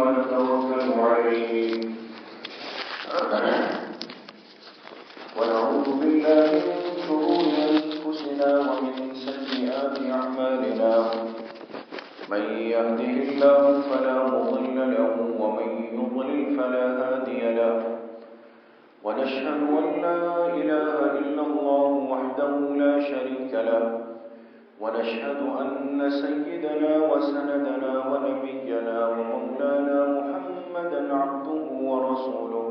ونتوكل عليه ونعوذ بالله من شرور أنفسنا ومن سيئات أعمالنا من يهده الله فلا مضل له ومن يضلل فلا هادي له ونشهد أن لا إله إلا الله وحده لا شريك له ونشهد أن سيدنا وسندنا ونبينا ومولانا محمدا عبده ورسوله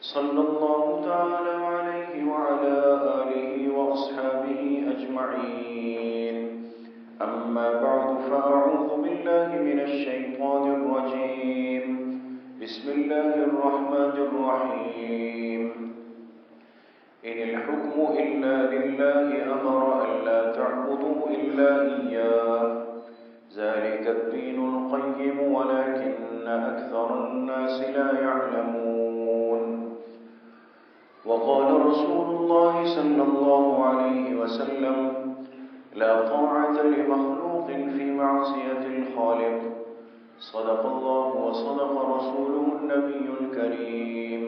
صلى الله تعالى عليه وعلى آله وأصحابه أجمعين أما بعد فأعوذ بالله من الشيطان الرجيم بسم الله الرحمن الرحيم إن الحكم إلا لله أمر ألا تعبدوا إلا إياه ذلك الدين القيم ولكن أكثر الناس لا يعلمون وقال رسول الله صلى الله عليه وسلم لا طاعة لمخلوق في معصية الخالق صدق الله وصدق رسوله النبي الكريم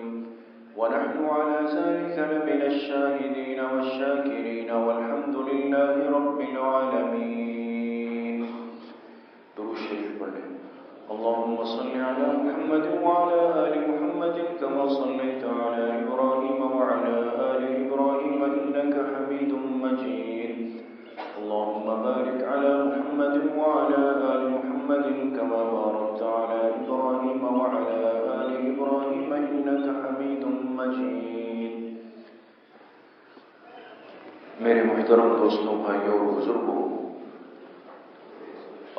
ونحن على ذلك لمن الشاهدين والشاكرين والحمد لله رب العالمين. درود شریف پڑھیں. اللهم صل على محمد وعلى آل محمد كما صليت على إبراهيم وعلى آل إبراهيم إنك حميد مجيد. اللهم بارك على محمد وعلى آل محمد كما باركت على إبراهيم وعلى آل إبراهيم إنك حميد مجيد. میرے محترم دوستوں، بھائیوں اور بزرگوں،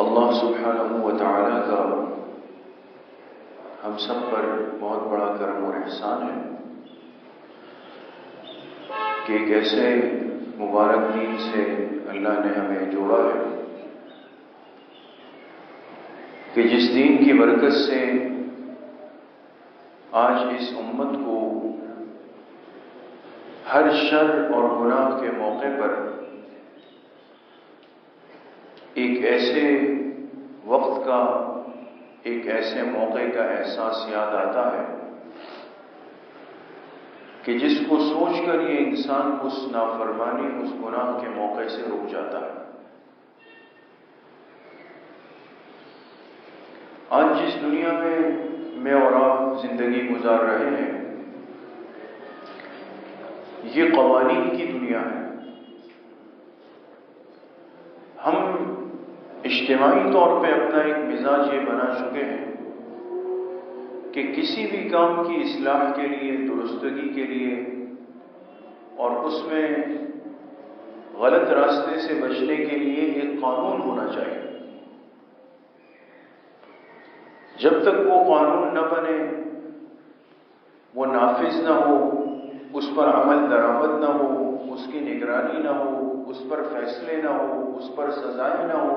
اللہ سبحانہ و تعالی کا ہم سب پر بہت بڑا کرم اور احسان ہے کہ ایک ایسے مبارک دین سے اللہ نے ہمیں جوڑا ہے کہ جس دین کی برکت سے آج اس امت کو ہر شر اور گناہ کے موقع پر ایک ایسے وقت کا، ایک ایسے موقع کا احساس یاد آتا ہے کہ جس کو سوچ کر یہ انسان اس نافرمانی، اس گناہ کے موقع سے رک جاتا ہے. آج جس دنیا میں اور آپ زندگی گزار رہے ہیں، یہ قوانین کی دنیا ہے. ہم اجتماعی طور پہ اپنا ایک مزاج یہ بنا چکے ہیں کہ کسی بھی کام کی اصلاح کے لیے، درستگی کے لیے اور اس میں غلط راستے سے بچنے کے لیے ایک قانون ہونا چاہیے. جب تک وہ قانون نہ بنے، وہ نافذ نہ ہو، اس پر عمل درآمد نہ ہو، اس کی نگرانی نہ ہو، اس پر فیصلے نہ ہو، اس پر سزائیں نہ ہو،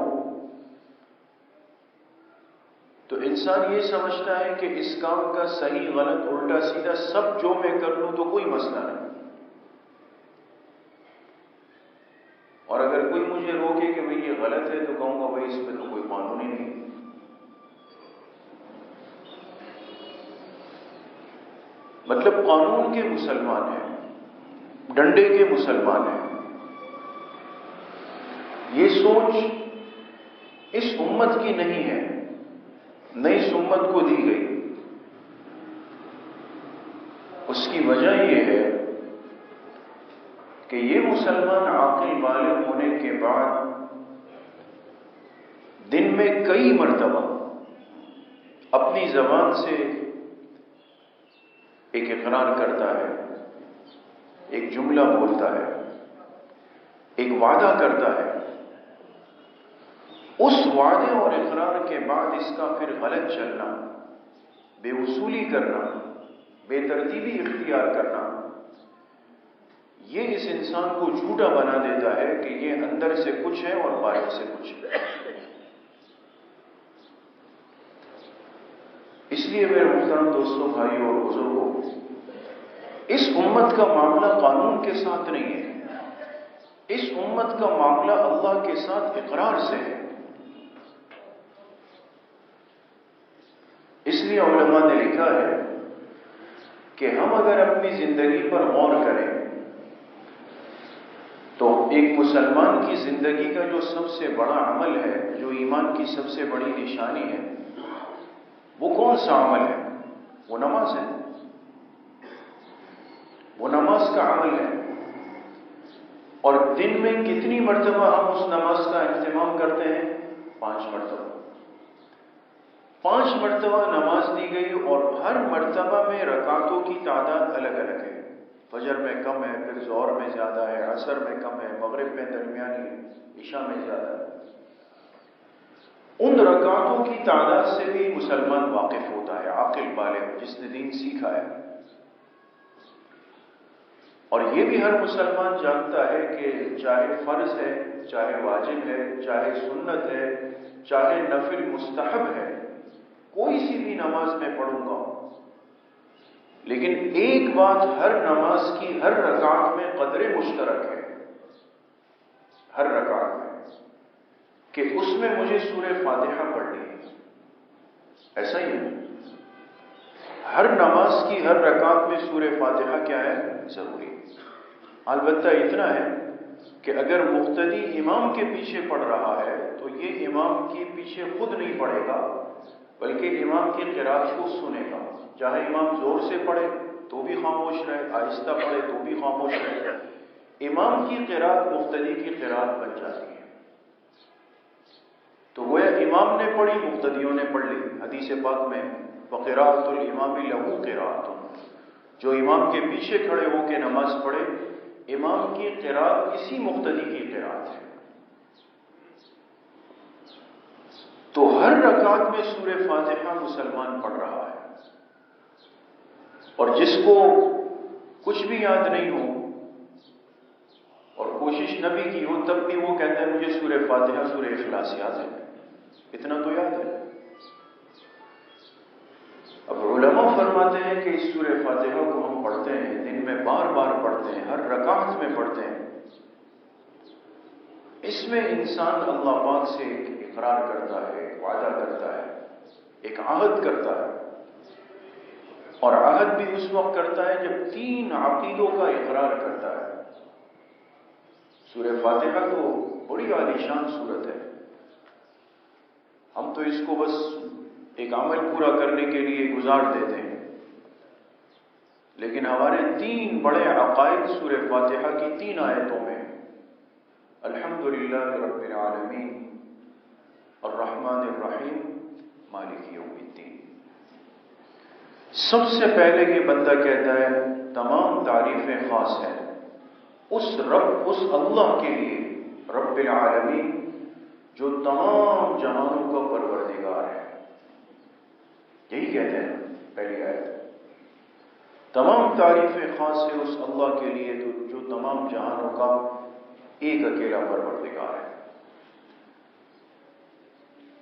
تو انسان یہ سمجھتا ہے کہ اس کام کا صحیح غلط الٹا سیدھا سب جو میں کر لوں تو کوئی مسئلہ نہیں. اور اگر کوئی مجھے روکے کہ بھئی یہ غلط ہے تو کہوں گا بھئی اس پہ تو کوئی قانون ہی نہیں. مطلب قانون کے مسلمان ہیں، ڈنڈے کے مسلمان ہیں. یہ سوچ اس امت کی نہیں ہے، نہ اس امت کو دی گئی. اس کی وجہ یہ ہے کہ یہ مسلمان عاقل بالغ ہونے کے بعد دن میں کئی مرتبہ اپنی زبان سے ایک اقرار کرتا ہے، ایک جملہ بولتا ہے، ایک وعدہ کرتا ہے. اس وعدے اور اقرار کے بعد اس کا پھر غلط چلنا، بے اصولی کرنا، بے ترتیبی اختیار کرنا، یہ اس انسان کو جھوٹا بنا دیتا ہے کہ یہ اندر سے کچھ ہے اور باہر سے کچھ ہے. اس لیے میرے محترم دوستوں، بھائیوں اور بزرگوں، اس امت کا معاملہ قانون کے ساتھ نہیں ہے. اس امت کا معاملہ اللہ کے ساتھ اقرار سے ہے. لیے علماء نے لکھا ہے کہ ہم اگر اپنی زندگی پر غور کریں تو ایک مسلمان کی زندگی کا جو سب سے بڑا عمل ہے، جو ایمان کی سب سے بڑی نشانی ہے، وہ کون سا عمل ہے؟ وہ نماز ہے، وہ نماز کا عمل ہے۔ اور دن میں کتنی مرتبہ ہم اس نماز کا اہتمام کرتے ہیں؟ 5 مرتبہ۔ 5 مرتبہ نماز دی گئی اور ہر مرتبہ میں رکعتوں کی تعداد الگ الگ ہے۔ فجر میں کم ہے، پھر ظہر میں زیادہ ہے، عصر میں کم ہے، مغرب میں درمیانی ہے، عشاء میں زیادہ ہے۔ ان رکعتوں کی تعداد سے بھی مسلمان واقف ہوتا ہے، عاقل بالغ جس نے دین سیکھا ہے۔ اور یہ بھی ہر مسلمان جانتا ہے کہ چاہے فرض ہے، چاہے واجب ہے، چاہے سنت ہے، چاہے نفل مستحب ہے، کوئی سی بھی نماز میں پڑھوں گا، لیکن ایک بات ہر نماز کی ہر رکعت میں قدر مشترک ہے، ہر رکعت میں، کہ اس میں مجھے سورہ فاتحہ پڑھنی ہے۔ ایسا ہی ہے، ہر نماز کی ہر رکعت میں سورہ فاتحہ کیا ہے؟ ضروری۔ البتہ اتنا ہے کہ اگر مقتدی امام کے پیچھے پڑھ رہا ہے تو یہ امام کے پیچھے خود نہیں پڑھے گا، بلکہ امام کی قرات کو سنے گا۔ چاہے امام زور سے پڑھے تو بھی خاموش رہے، آہستہ پڑھے تو بھی خاموش رہے، امام کی قرات مقتدی کی قرات بن جاتی ہے۔ تو گویا امام نے پڑھی، مقتدیوں نے پڑھ لی۔ حدیث پاک میں وَقِرَاءَةُ الْإِمَامِ لَهُ قِرَاءَةٌ، جو امام کے پیچھے کھڑے ہو کے نماز پڑھے، امام کی قرات اسی مقتدی کی قرات ہے۔ تو ہر رکعت میں سورہ فاتحہ مسلمان پڑھ رہا ہے، اور جس کو کچھ بھی یاد نہیں ہو اور کوشش نہ بھی کی ہو تب بھی وہ کہتا ہے مجھے سورہ فاتحہ سورہ اخلاص یاد ہے، اتنا تو یاد ہے۔ اب علماء فرماتے ہیں کہ اس سورہ فاتحہ کو ہم پڑھتے ہیں، دن میں بار بار پڑھتے ہیں، ہر رکعت میں پڑھتے ہیں، اس میں انسان اللہ پاک سے ایک اقرار کرتا ہے، ایک وعدہ کرتا ہے، ایک عہد کرتا ہے، اور عہد بھی اس وقت کرتا ہے جب 3 عقیدوں کا اقرار کرتا ہے۔ سورہ فاتحہ تو بڑی عالیشان سورت ہے، ہم تو اس کو بس ایک عمل پورا کرنے کے لیے گزار دیتے ہیں، لیکن ہمارے 3 بڑے عقائد سورہ فاتحہ کی 3 آیتوں میں، الحمدللہ رب العالمین، الرحمن الرحیم، مالک یوم الدین۔ سب سے پہلے یہ بندہ کہتا ہے تمام تعریفیں خاص ہیں اس اللہ کے لیے، رب العالمین، جو تمام جہانوں کا پروردگار ہے۔ یہی کہتے ہیں پہلی آیت، تمام تعریفیں خاص ہیں اس اللہ کے لیے جو تمام جہانوں کا ایک اکیلا پروردگار ہے۔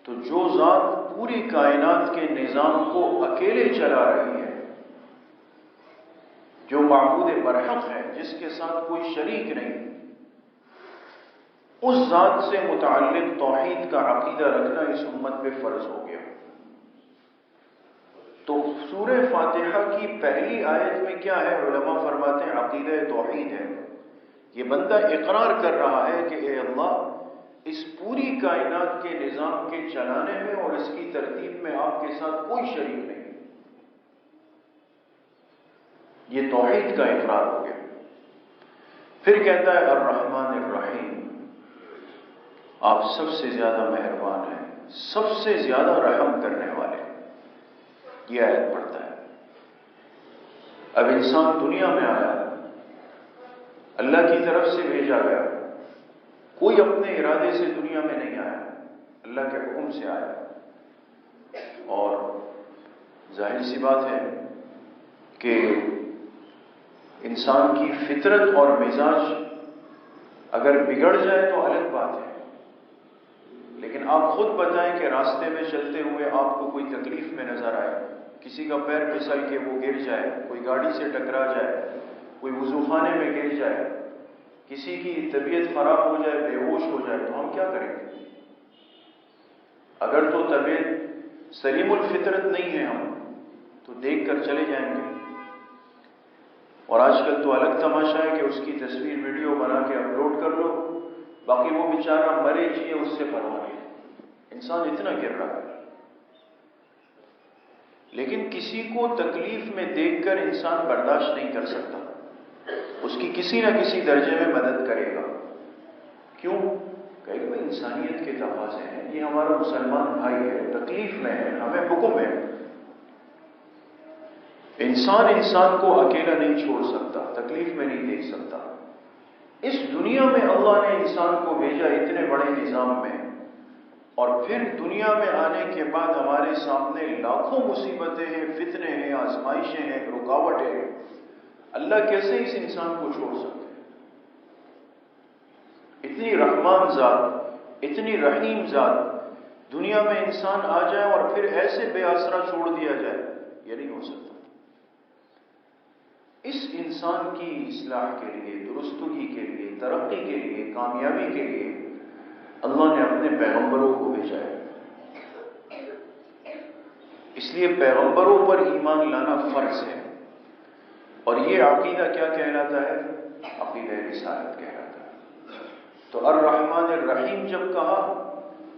تو جو ذات پوری کائنات کے نظام کو اکیلے چلا رہی ہے، جو معبود برحق ہے، جس کے ساتھ کوئی شریک نہیں، اس ذات سے متعلق توحید کا عقیدہ رکھنا اس امت پہ فرض ہو گیا۔ تو سورہ فاتحہ کی پہلی آیت میں کیا ہے؟ علماء فرماتے ہیں عقیدہ توحید ہے۔ یہ بندہ اقرار کر رہا ہے کہ اے اللہ، اس پوری کائنات کے نظام کے چلانے میں اور اس کی ترتیب میں آپ کے ساتھ کوئی شریک نہیں۔ یہ توحید کا اقرار ہو گیا۔ پھر کہتا ہے الرحمن الرحیم، آپ سب سے زیادہ مہربان ہیں، سب سے زیادہ رحم کرنے والے۔ یہ آیت پڑھتا ہے۔ اب انسان دنیا میں آیا، اللہ کی طرف سے بھیجا گیا، کوئی اپنے ارادے سے دنیا میں نہیں آیا، اللہ کے حکم سے آیا۔ اور ظاہر سی بات ہے کہ انسان کی فطرت اور مزاج اگر بگڑ جائے تو الگ بات ہے، لیکن آپ خود بتائیں کہ راستے میں چلتے ہوئے آپ کو کوئی تکلیف میں نظر آئے، کسی کا پیر پھسل کے وہ گر جائے، کوئی گاڑی سے ٹکرا جائے، کوئی وضو خانے میں گر جائے، کسی کی طبیعت خراب ہو جائے، بے ہوش ہو جائے، تو ہم کیا کریں گے؟ اگر تو طبیعت سلیم الفطرت نہیں ہے ہم تو دیکھ کر چلے جائیں گے. اور آج کل تو الگ تماشا ہے کہ اس کی تصویر ویڈیو بنا کے اپلوڈ کر لو، باقی وہ بیچارہ مرے جیے اس سے پرواہ نہیں. انسان اتنا گر رہا ہے. لیکن کسی کو تکلیف میں دیکھ کر انسان برداشت نہیں کر سکتا، اس کی کسی نہ کسی درجے میں مدد کرے گا. کیوں؟ کہ بھائی انسانیت کے تقاضے ہیں، یہ ہمارا مسلمان بھائی ہے، تکلیف میں ہے، ہمیں حکم ہے. انسان کو اکیلا نہیں چھوڑ سکتا، تکلیف میں نہیں دیکھ سکتا. اس دنیا میں اللہ نے انسان کو بھیجا اتنے بڑے نظام میں، اور پھر دنیا میں آنے کے بعد ہمارے سامنے لاکھوں مصیبتیں ہیں، فتنے ہیں، آزمائشیں ہیں، رکاوٹیں ہیں. اللہ کیسے اس انسان کو چھوڑ سکتے ہیں؟ اتنی رحمان ذات، اتنی رحیم ذات، دنیا میں انسان آ جائے اور پھر ایسے بے آسرا چھوڑ دیا جائے، یہ نہیں ہو سکتا. اس انسان کی اصلاح کے لیے، درستگی کے لیے، ترقی کے لیے، کامیابی کے لیے اللہ نے اپنے پیغمبروں کو بھیجا ہے. اس لیے پیغمبروں پر ایمان لانا فرض ہے. اور یہ عقیدہ کیا کہلاتا ہے؟ عقیدہ رسالت کہلاتا ہے. تو الرحمن الرحیم جب کہا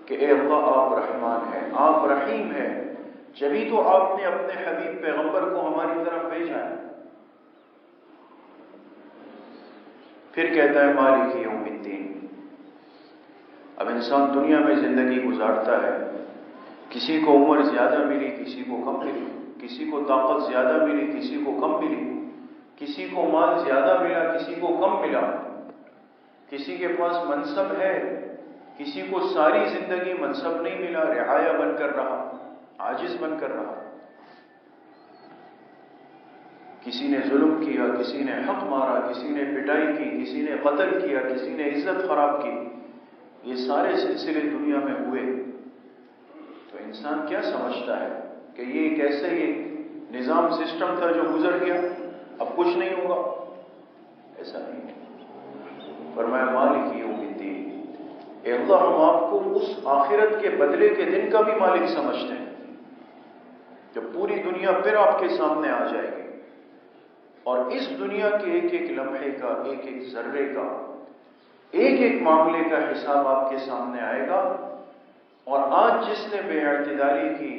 کہ اے اللہ آپ رحمان ہیں، آپ رحیم ہیں، جبھی تو آپ نے اپنے حبیب پیغمبر کو ہماری طرف بھیجا ہے. پھر کہتا ہے مالک یوم الدین. اب انسان دنیا میں زندگی گزارتا ہے، کسی کو عمر زیادہ ملی، کسی کو کم ملی، کسی کو طاقت زیادہ ملی، کسی کو کم ملی، کسی کو مال زیادہ ملا، کسی کو کم ملا، کسی کے پاس منصب ہے، کسی کو ساری زندگی منصب نہیں ملا، رعایا بن کر رہا، عاجز بن کر رہا. کسی نے ظلم کیا، کسی نے حق مارا، کسی نے پٹائی کی، کسی نے قتل کیا، کسی نے عزت خراب کی. یہ سارے سلسلے دنیا میں ہوئے. تو انسان کیا سمجھتا ہے کہ یہ ایک ایسا ہی نظام سسٹم تھا جو گزر گیا، اب کچھ نہیں ہوگا؟ ایسا نہیں ہے. فرمایا مالک یوم الدین. اے اللہ ہم آپ کو اس آخرت کے بدلے کے دن کا بھی مالک سمجھتے ہیں جب پوری دنیا پھر آپ کے سامنے آ جائے گی، اور اس دنیا کے ایک ایک لمحے کا، ایک ایک ذرے کا، ایک ایک معاملے کا حساب آپ کے سامنے آئے گا. اور آج جس نے بے اعتدالی کی،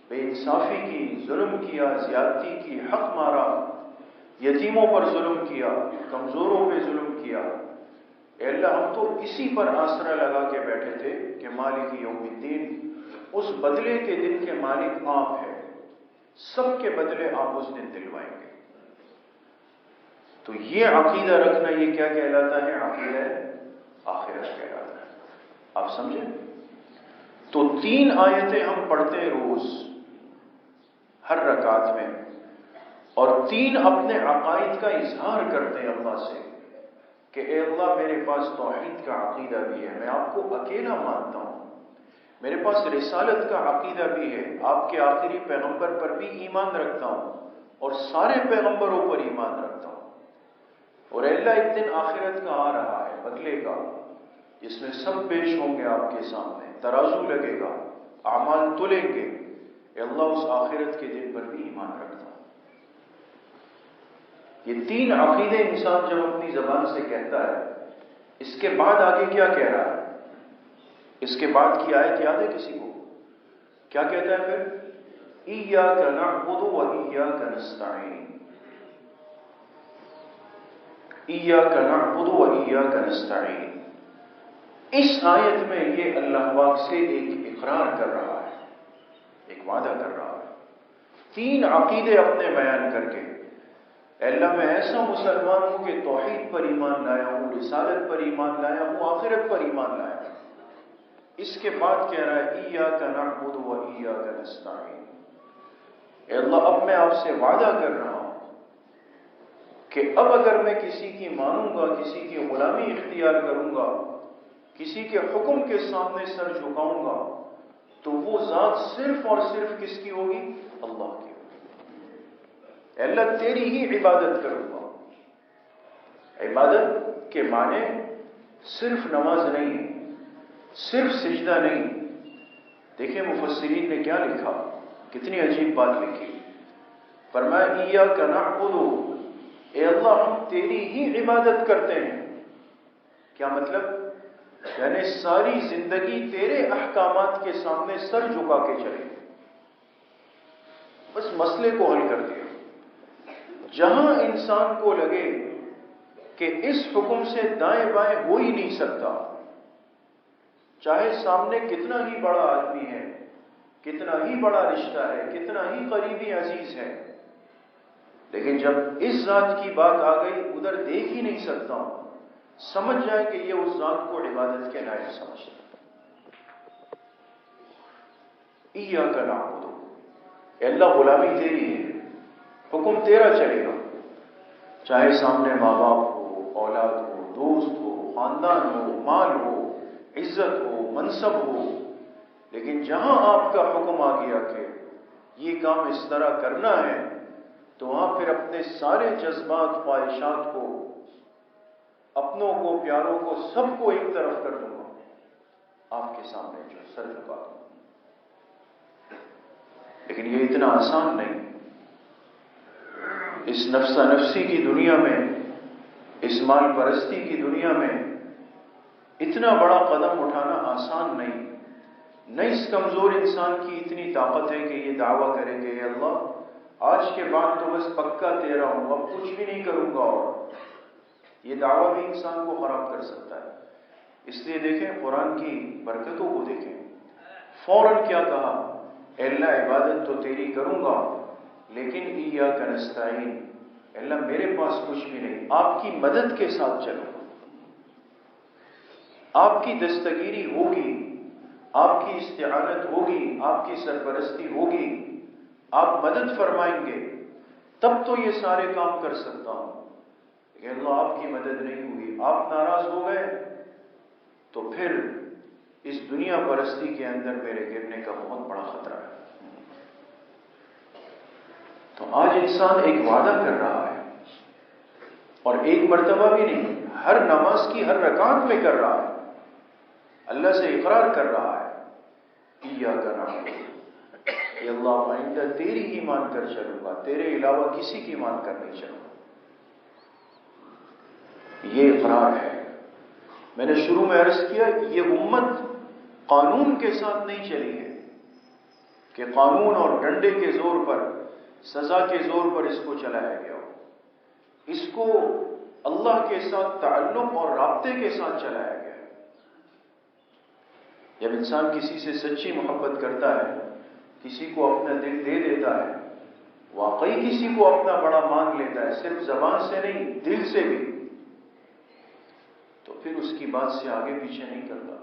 بے انصافی کی، ظلم کیا، زیادتی کی، حق مارا، یتیموں پر ظلم کیا، کمزوروں پہ ظلم کیا، اے اللہ ہم تو اسی پر آسرا لگا کے بیٹھے تھے کہ مالک یوم الدین، اس بدلے کے دن کے مالک آپ ہیں، سب کے بدلے آپ اس دن دلوائیں گے. تو یہ عقیدہ رکھنا، یہ کیا کہلاتا ہے؟ عقیدہ آخرت کہلاتا ہے. آپ سمجھیں؟ تو 3 آیتیں ہم پڑھتے ہیں روز ہر رکعت میں، اور 3 اپنے عقائد کا اظہار کرتے ہیں اللہ سے کہ اے اللہ میرے پاس توحید کا عقیدہ بھی ہے، میں آپ کو اکیلا مانتا ہوں، میرے پاس رسالت کا عقیدہ بھی ہے، آپ کے آخری پیغمبر پر بھی ایمان رکھتا ہوں، اور سارے پیغمبروں پر ایمان رکھتا ہوں. اور اے اللہ ایک دن آخرت کا آ رہا ہے، بدلے کا، جس میں سب پیش ہوں گے آپ کے سامنے، ترازو لگے گا، اعمال تلیں گے. اے اللہ اس آخرت کے دن پر بھی ایمان رکھتا ہوں. یہ 3 عقیدے انسان جب اپنی زبان سے کہتا ہے، اس کے بعد آگے کیا کہہ رہا ہے؟ اس کے بعد کی آیت یاد ہے کسی کو؟ کیا کہتا ہے پھر؟ ایاک نعبد و ایاک نستعین. ایاک نعبد و ایاک نستعین. اس آیت میں یہ اللہ پاک سے ایک اقرار کر رہا ہے، ایک وعدہ کر رہا ہے. 3 عقیدے اپنے بیان کر کے، اے اللہ میں ایسا مسلمان ہوں کہ توحید پر ایمان لایا ہوں، رسالت پر ایمان لایا ہوں، آخرت پر ایمان لایا ہوں. اس کے بعد کہہ رہا ہے ایاک نعبد و ایاک نستعین. اے اللہ اب میں آپ سے وعدہ کر رہا ہوں کہ اب اگر میں کسی کی مانوں گا، کسی کی غلامی اختیار کروں گا، کسی کے حکم کے سامنے سر جھکاؤں گا، تو وہ ذات صرف اور صرف کس کی ہوگی؟ اللہ کی ہوگی. اے اللہ تیری ہی عبادت کروں گا. عبادت کے معنی صرف نماز نہیں، صرف سجدہ نہیں، دیکھیں مفسرین نے کیا لکھا، کتنی عجیب بات لکھی. فرمایا ایاک نعبد، اے اللہ ہم تیری ہی عبادت کرتے ہیں. کیا مطلب؟ یعنی ساری زندگی تیرے احکامات کے سامنے سر جھکا کے چلے، بس مسئلے کو حل کر دیا. جہاں انسان کو لگے کہ اس حکم سے دائیں بائیں ہو ہی نہیں سکتا، چاہے سامنے کتنا ہی بڑا آدمی ہے، کتنا ہی بڑا رشتہ ہے، کتنا ہی قریبی عزیز ہے، لیکن جب اس ذات کی بات آ گئی ادھر دیکھ ہی نہیں سکتا ہوں، سمجھ جائے کہ یہ اس ذات کو عبادت کے لائق سمجھتا. ایاک نعبد، اے اللہ غلامی تیری ہے، حکم تیرا چلے گا، چاہے سامنے ماں باپ ہو، اولاد ہو، دوست ہو، خاندان ہو، مال ہو، عزت ہو، منصب ہو، لیکن جہاں آپ کا حکم آ گیا کہ یہ کام اس طرح کرنا ہے، تو وہاں پھر اپنے سارے جذبات، خواہشات کو، اپنوں کو، پیاروں کو، سب کو ایک طرف کر دوں گا، آپ کے سامنے جو سر جھکا دوں گا. لیکن یہ اتنا آسان نہیں. اس نفسا نفسی کی دنیا میں، اس مال پرستی کی دنیا میں اتنا بڑا قدم اٹھانا آسان نہیں. نہ اس کمزور انسان کی اتنی طاقت ہے کہ یہ دعویٰ کرے کہ اے اللہ آج کے بعد تو بس پکا تیرا ہوں، اب کچھ بھی نہیں کروں گا. اور یہ دعویٰ بھی انسان کو خراب کر سکتا ہے. اس لیے دیکھیں قرآن کی برکتوں کو دیکھیں، فوراً کیا کہا، اے اللہ عبادت تو تیری کروں گا لیکن ایاک نستعین، اے اللہ میرے پاس کچھ بھی نہیں، آپ کی مدد کے ساتھ چلوں گا، آپ کی دستگیری ہوگی، آپ کی استعانت ہوگی، آپ کی سرپرستی ہوگی، آپ مدد فرمائیں گے تب تو یہ سارے کام کر سکتا ہوں. کہ اللہ آپ کی مدد نہیں ہوئی، آپ ناراض ہو گئے، تو پھر اس دنیا پرستی کے اندر میرے گرنے کا بہت بڑا خطرہ ہے. تو آج انسان ایک وعدہ کر رہا ہے، اور ایک مرتبہ بھی نہیں، ہر نماز کی ہر رکعت میں کر رہا ہے، اللہ سے اقرار کر رہا ہے ایاک نعبد، اے اللہ آئندہ تیری ہی مان کر چلوں گا، تیرے علاوہ کسی کی مان کر نہیں چلوں گا. یہ اقرار ہے. میں نے شروع میں عرض کیا یہ امت قانون کے ساتھ نہیں چلی ہے کہ قانون اور ڈنڈے کے زور پر، سزا کے زور پر اس کو چلایا گیا ہو. اس کو اللہ کے ساتھ تعلق اور رابطے کے ساتھ چلایا گیا. جب انسان کسی سے سچی محبت کرتا ہے، کسی کو اپنا دل دے دیتا ہے، واقعی کسی کو اپنا بڑا مان لیتا ہے، صرف زبان سے نہیں دل سے بھی، تو پھر اس کی بات سے آگے پیچھے نہیں کرتا.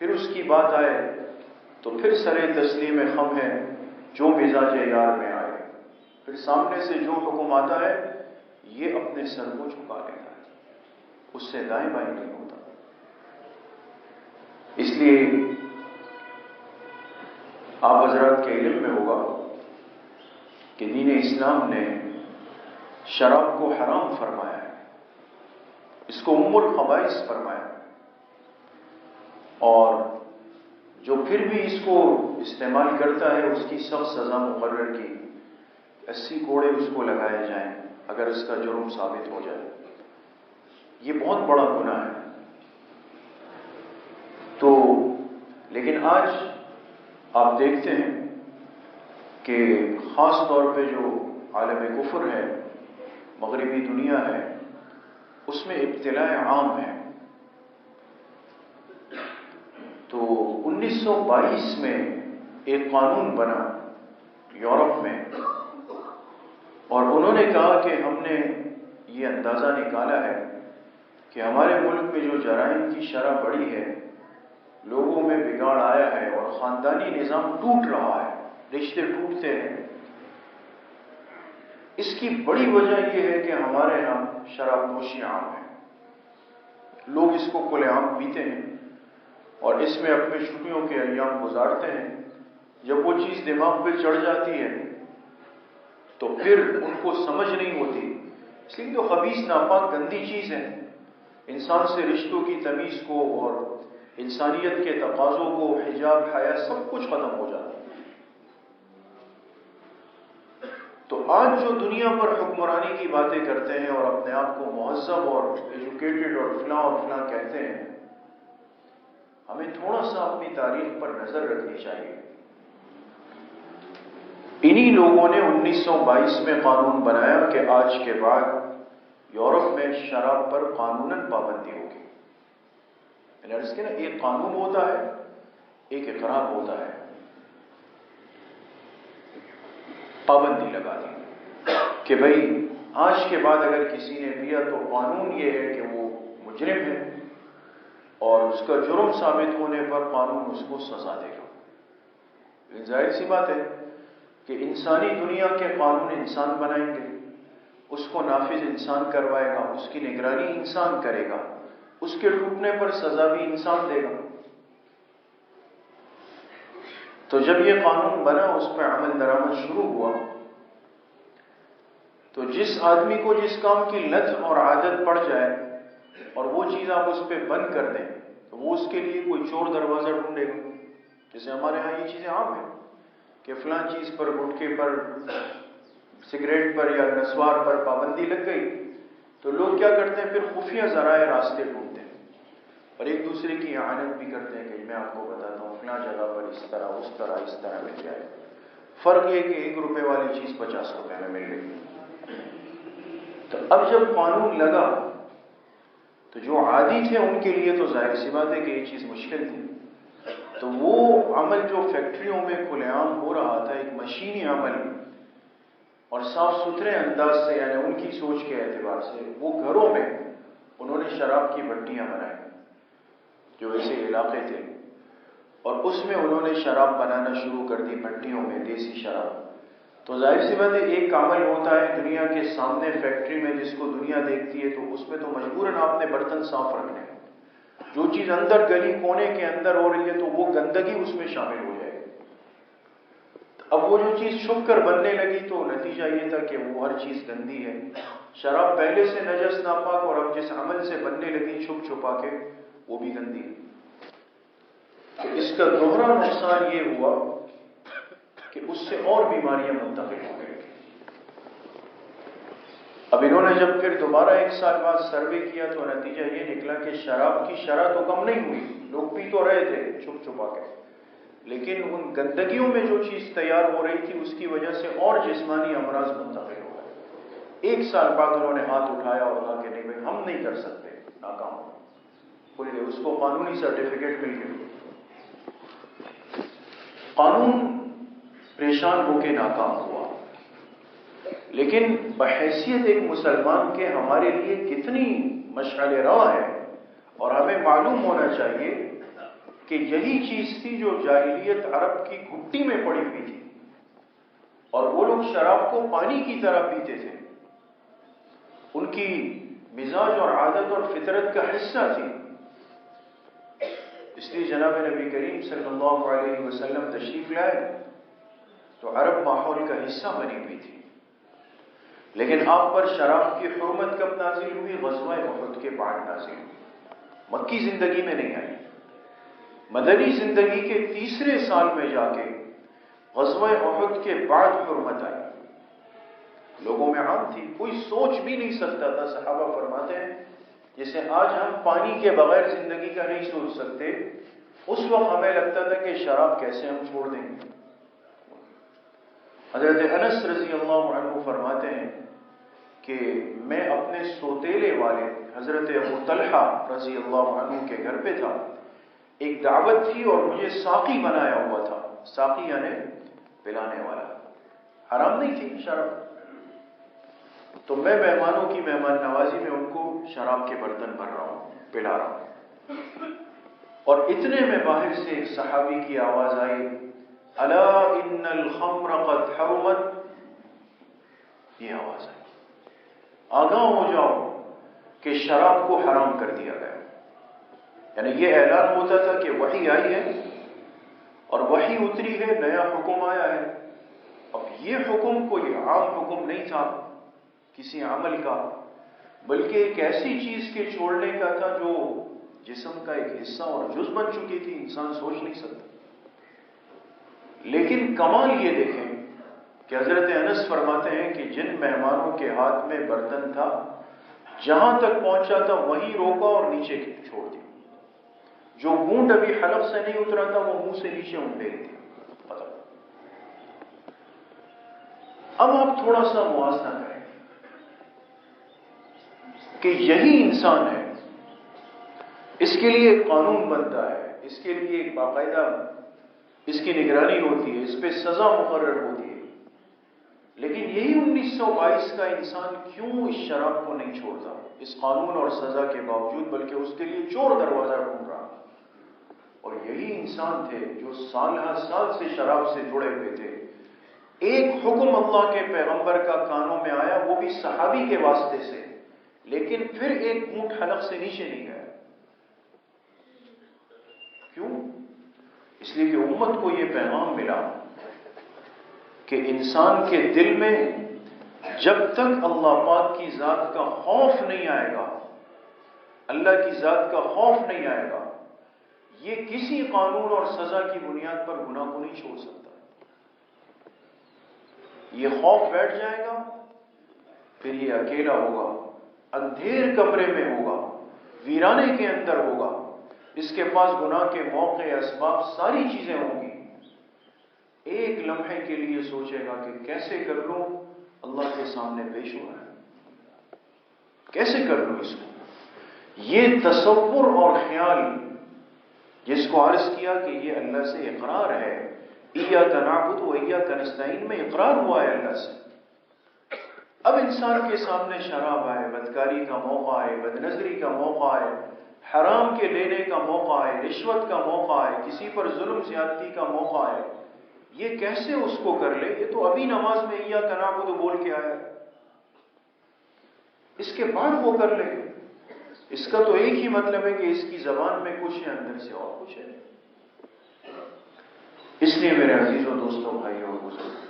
پھر اس کی بات آئے تو پھر سرے تسلیم خم ہے جو مزاج یار میں آئے. پھر سامنے سے جو حکم آتا ہے یہ اپنے سر کو جھکا لیتا ہے، اس سے دائیں بائیں نہیں ہوتا. اس لیے آپ حضرات کے علم میں ہوگا کہ دین اسلام نے شراب کو حرام فرمایا ہے، اس کو ام الخبائث فرمایا، اور جو پھر بھی اس کو استعمال کرتا ہے اس کی سخت سزا مقرر کی، 80 کوڑے اس کو لگائے جائیں اگر اس کا جرم ثابت ہو جائے. یہ بہت بڑا گناہ ہے. تو لیکن آج آپ دیکھتے ہیں کہ خاص طور پہ جو عالم کفر ہے، مغربی دنیا ہے، اس میں ابتلاء عام ہے. تو 1922 میں ایک قانون بنا یورپ میں، اور انہوں نے کہا کہ ہم نے یہ اندازہ نکالا ہے کہ ہمارے ملک میں جو جرائم کی شرح بڑھی ہے، لوگوں میں بگاڑ آیا ہے اور خاندانی نظام ٹوٹ رہا ہے، رشتے ٹوٹتے ہیں، اس کی بڑی وجہ یہ ہے کہ ہمارے یہاں شراب نوشی عام ہے. لوگ اس کو کھلے عام پیتے ہیں اور اس میں اپنے چھٹیوں کے ایام گزارتے ہیں. جب وہ چیز دماغ پہ چڑھ جاتی ہے تو پھر ان کو سمجھ نہیں ہوتی. اس لیے جو خبیث ناپاک گندی چیز ہے، انسان سے رشتوں کی تمیز کو اور انسانیت کے تقاضوں کو، حجاب، حیا، سب کچھ ختم ہو جاتا ہے۔ تو آج جو دنیا پر حکمرانی کی باتیں کرتے ہیں اور اپنے آپ کو مہذب اور ایجوکیٹڈ اور فلاں کہتے ہیں، ہمیں تھوڑا سا اپنی تاریخ پر نظر رکھنی چاہیے۔ انہی لوگوں نے 1922 میں قانون بنایا کہ آج کے بعد یورپ میں شراب پر قانوناً پابندی ہوگی۔ اس کے نا ایک قانون ہوتا ہے، ایک اقرار ہوتا ہے، پابندی لگا دی کہ بھئی آج کے بعد اگر کسی نے پیا تو قانون یہ ہے کہ وہ مجرم ہے اور اس کا جرم ثابت ہونے پر قانون اس کو سزا دے گا۔ لیکن ظاہر سی بات ہے کہ انسانی دنیا کے قانون انسان بنائیں گے، اس کو نافذ انسان کروائے گا، اس کی نگرانی انسان کرے گا، اس کے ٹوٹنے پر سزا بھی انسان دے گا۔ تو جب یہ قانون بنا، اس پہ عمل درآمد شروع ہوا، تو جس آدمی کو جس کام کی لت اور عادت پڑ جائے اور وہ چیز آپ اس پہ بند کر دیں تو وہ اس کے لیے کوئی چور دروازہ ڈھونڈے گا۔ جیسے ہمارے ہاں یہ چیزیں عام ہیں کہ فلاں چیز پر، گٹکے پر، سگریٹ پر یا نسوار پر پابندی لگ گئی تو لوگ کیا کرتے ہیں، پھر خفیہ ذرائع راستے ڈھونڈتے ہیں اور ایک دوسرے کی اعانت بھی کرتے ہیں کہ میں آپ کو بتاتا ہوں فلاں جگہ پر اس طرح، اس طرح مل جائے۔ فرق یہ کہ 1 روپے والی چیز 50 روپے میں مل گئی۔ تو اب جب قانون لگا تو جو عادی تھے ان کے لیے تو ظاہر سی بات ہے کہ یہ چیز مشکل تھی۔ تو وہ عمل جو فیکٹریوں میں کھلے عام ہو رہا تھا، ایک مشینی عمل اور صاف ستھرے انداز سے، یعنی ان کی سوچ کے اعتبار سے، وہ گھروں میں انہوں نے شراب کی بھٹیاں بنائی جو ایسے علاقے تھے، اور اس میں انہوں نے شراب بنانا شروع کر دی بھٹیوں میں، دیسی شراب۔ تو ظاہر سی بات ہے ایک عمل ہوتا ہے دنیا کے سامنے فیکٹری میں جس کو دنیا دیکھتی ہے، تو اس میں تو مجبوراً آپ نے برتن صاف رکھنے ہیں۔ جو چیز اندر گلی کونے کے اندر ہو رہی ہے تو وہ گندگی اس میں شامل ہو جائے گی۔ اب وہ جو چیز چھپ کر بننے لگی تو نتیجہ یہ تھا کہ وہ ہر چیز گندی ہے۔ شراب پہلے سے نجس ناپاک، اور اب جس عمل سے بننے لگی چھپ چھپا کے، وہ بھی گندی ہے۔ تو اس کا دوہرا نقصان یہ ہوا کہ اس سے اور بیماریاں منتقل ہو گئی۔ اب انہوں نے جب پھر دوبارہ 1 سال بعد سروے کیا تو نتیجہ یہ نکلا کہ شراب کی شرح تو کم نہیں ہوئی، لوگ پی تو رہے تھے چھپ چھپا کے، لیکن ان گندگیوں میں جو چیز تیار ہو رہی تھی اس کی وجہ سے اور جسمانی امراض منتقل ہو گئے۔ 1 سال بعد انہوں نے ہاتھ اٹھایا اور کہا کہ نہیں بھائی ہم نہیں کر سکتے، ناکام بولے اس کو قانونی سرٹیفکیٹ مل گیا۔ قانون پریشان ہو کے ناکام ہوا، لیکن بحیثیت ایک مسلمان کے ہمارے لیے کتنی مشعل راہ ہے، اور ہمیں معلوم ہونا چاہیے کہ یہی چیز تھی جو جاہلیت عرب کی گھٹی میں پڑی ہوئی تھی، اور وہ لوگ شراب کو پانی کی طرح پیتے تھے، ان کی مزاج اور عادت اور فطرت کا حصہ تھی۔ اس لیے جناب نبی کریم صلی اللہ علیہ وسلم تشریف لائے تو عرب ماحول کا حصہ بنی ہوئی تھی، لیکن آپ پر شراب کی حرمت کب نازل ہوئی؟ غزوہ احد کے بعد نازل ہوئی، مکی زندگی میں نہیں آئی۔ مدنی زندگی کے 3 سال میں جا کے غزوہ احد کے بعد حرمت آئی۔ لوگوں میں عام تھی، کوئی سوچ بھی نہیں سکتا تھا۔ صحابہ فرماتے ہیں جیسے آج ہم پانی کے بغیر زندگی کا نہیں سوچ سکتے، اس وقت ہمیں لگتا تھا کہ شراب کیسے ہم چھوڑ دیں گے۔ حضرت انس رضی اللہ عنہ فرماتے ہیں کہ میں اپنے سوتیلے والے حضرت ابو طلحہ رضی اللہ عنہ کے گھر پہ تھا، ایک دعوت تھی اور مجھے ساقی بنایا ہوا تھا۔ ساقی یعنی پلانے والا، حرام نہیں تھی شراب، تو میں مہمانوں کی مہمان نوازی میں ان کو شراب کے برتن بھر رہا ہوں، پلا رہا ہوں، اور اتنے میں باہر سے ایک صحابی کی آواز آئی، الا ان الخمر قد حرمت، یہ آواز آئی، آگاہ ہو جاؤ کہ شراب کو حرام کر دیا گیا۔ یعنی یہ اعلان ہوتا تھا کہ وحی آئی ہے اور وحی اتری ہے، نیا حکم آیا ہے۔ اب یہ حکم کوئی عام حکم نہیں تھا کسی عمل کا، بلکہ ایک ایسی چیز کے چھوڑنے کا تھا جو جسم کا ایک حصہ اور جز بن چکی تھی، انسان سوچ نہیں سکتا۔ لیکن کمال یہ دیکھیں کہ حضرت انس فرماتے ہیں کہ جن مہمانوں کے ہاتھ میں برتن تھا، جہاں تک پہنچا تھا وہیں روکا اور نیچے چھوڑ دیا۔ جو گونٹ ابھی حلق سے نہیں اترا تھا وہ منہ سے نیچے انڈیل تھی۔ اب آپ تھوڑا سا موازنہ کریں کہ یہی انسان ہے، اس کے لیے ایک قانون بنتا ہے، اس کے لیے ایک باقاعدہ اس کی نگرانی ہوتی ہے، اس پہ سزا مقرر ہوتی ہے، لیکن یہی 1922 کا انسان کیوں اس شراب کو نہیں چھوڑتا اس قانون اور سزا کے باوجود، بلکہ اس کے لیے چور دروازہ ڈھونڈ رہا۔ اور یہی انسان تھے جو سال ہر سال سے شراب سے جڑے ہوئے تھے۔ ایک حکم اللہ کے پیغمبر کا کانوں میں آیا، وہ بھی صحابی کے واسطے سے، لیکن پھر ایک گھونٹ حلق سے نیچے نہیں گیا۔ کیوں؟ اس لیے کہ امت کو یہ پیغام ملا کہ انسان کے دل میں جب تک اللہ پاک کی ذات کا خوف نہیں آئے گا، اللہ کی ذات کا خوف نہیں آئے گا، یہ کسی قانون اور سزا کی بنیاد پر گناہ کو نہیں چھوڑ سکتا۔ یہ خوف بیٹھ جائے گا، پھر یہ اکیلا ہوگا، اندھیر کمرے میں ہوگا، ویرانے کے اندر ہوگا، اس کے پاس گناہ کے موقع، اسباب، ساری چیزیں ہوں گی۔ ایک لمحے کے لیے سوچے گا کہ کیسے کر لوں، اللہ کے سامنے پیش ہو رہا ہے، کیسے کر لوں اس کو۔ یہ تصور اور خیال جس کو عرض کیا کہ یہ اللہ سے اقرار ہے، ایاک نعبد و ایاک نستعین میں اقرار ہوا ہے اللہ سے۔ اب انسان کے سامنے شراب آئے، بدکاری کا موقع آئے، بدنظری کا موقع آئے، حرام کے لینے کا موقع آئے، رشوت کا موقع آئے، کسی پر ظلم زیادتی کا موقع آئے، یہ کیسے اس کو کر لے؟ یہ تو ابھی نماز میں ایاک نعبد بول کے آیا، اس کے بعد وہ کر لے۔ اس کا تو ایک ہی مطلب ہے کہ اس کی زبان میں کچھ ہے، اندر سے اور کچھ ہے۔ اس لیے میرے عزیزوں، دوستوں، بھائیوں اور بزرگوں،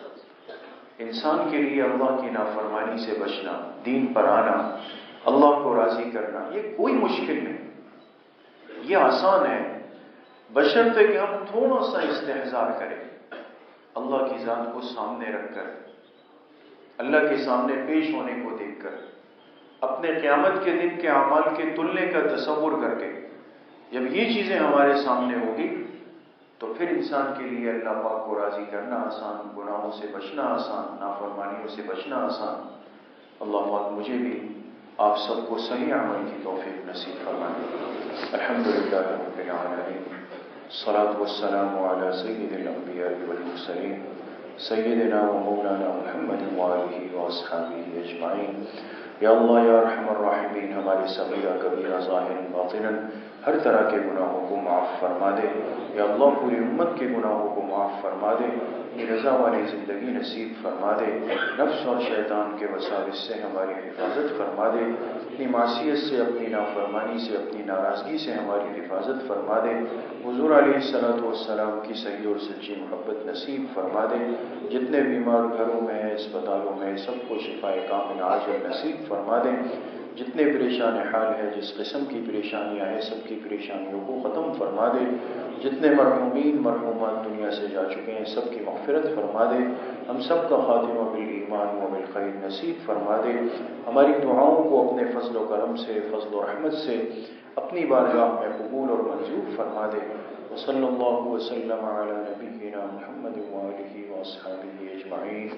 انسان کے لیے اللہ کی نافرمانی سے بچنا، دین پر آنا، اللہ کو راضی کرنا، یہ کوئی مشکل نہیں، یہ آسان ہے، بشرطے کہ ہم تھوڑا سا استحضار کریں، اللہ کی ذات کو سامنے رکھ کر، اللہ کے سامنے پیش ہونے کو دیکھ کر، اپنے قیامت کے دن کے اعمال کے تلنے کا تصور کر کے، جب یہ چیزیں ہمارے سامنے ہوگی تو پھر انسان کے لیے اللہ پاک کو راضی کرنا آسان، گناہوں سے بچنا آسان، نافرمانیوں سے بچنا آسان۔ اللہ پاک مجھے بھی آپ سب کو صحیح عمل کی توفیق نصیب فرمائے۔ الحمدللہ رب العالمین، الصلاۃ والسلام علی سید الانبیاء والمرسلین، سیدنا و مولانا محمد وآلہ واصحابہ اجمعین۔ یا اللہ یا ارحم الراحمین، ہمارے صغیرہ کبیرہ ظاہر باطن ہر طرح کے گناہوں کو معاف فرما دے۔ یا اللہ پوری امت کے گناہوں کو معاف فرما دے، اپنی رضا والی زندگی نصیب فرما دے، نفس اور شیطان کے وساوس سے ہماری حفاظت فرما دے، اپنی معصیت سے، اپنی نافرمانی سے، اپنی ناراضگی سے ہماری حفاظت فرما دے، حضور علیہ الصلوۃ والسلام کی صحیح اور سچی محبت نصیب فرما دے۔ جتنے بیمار گھروں میں ہیں، اسپتالوں میں، سب کو شفائے کامل عاجل نصیب فرما دے۔ جتنے پریشان حال ہے، جس قسم کی پریشانیاں ہیں، سب کی پریشانیوں کو ختم فرما دے۔ جتنے مرحومین مرحومات دنیا سے جا چکے ہیں، سب کی مغفرت فرما دے۔ ہم سب کا خاتمہ بالایمان و بالخیر نصیب فرما دے۔ ہماری دعاؤں کو اپنے فضل و کرم سے، فضل و رحمت سے اپنی بارگاہ میں قبول اور منظور فرما دے۔ وصلی اللہ وسلم علی نبینا محمد وآلہ واصحابہ اجمعین۔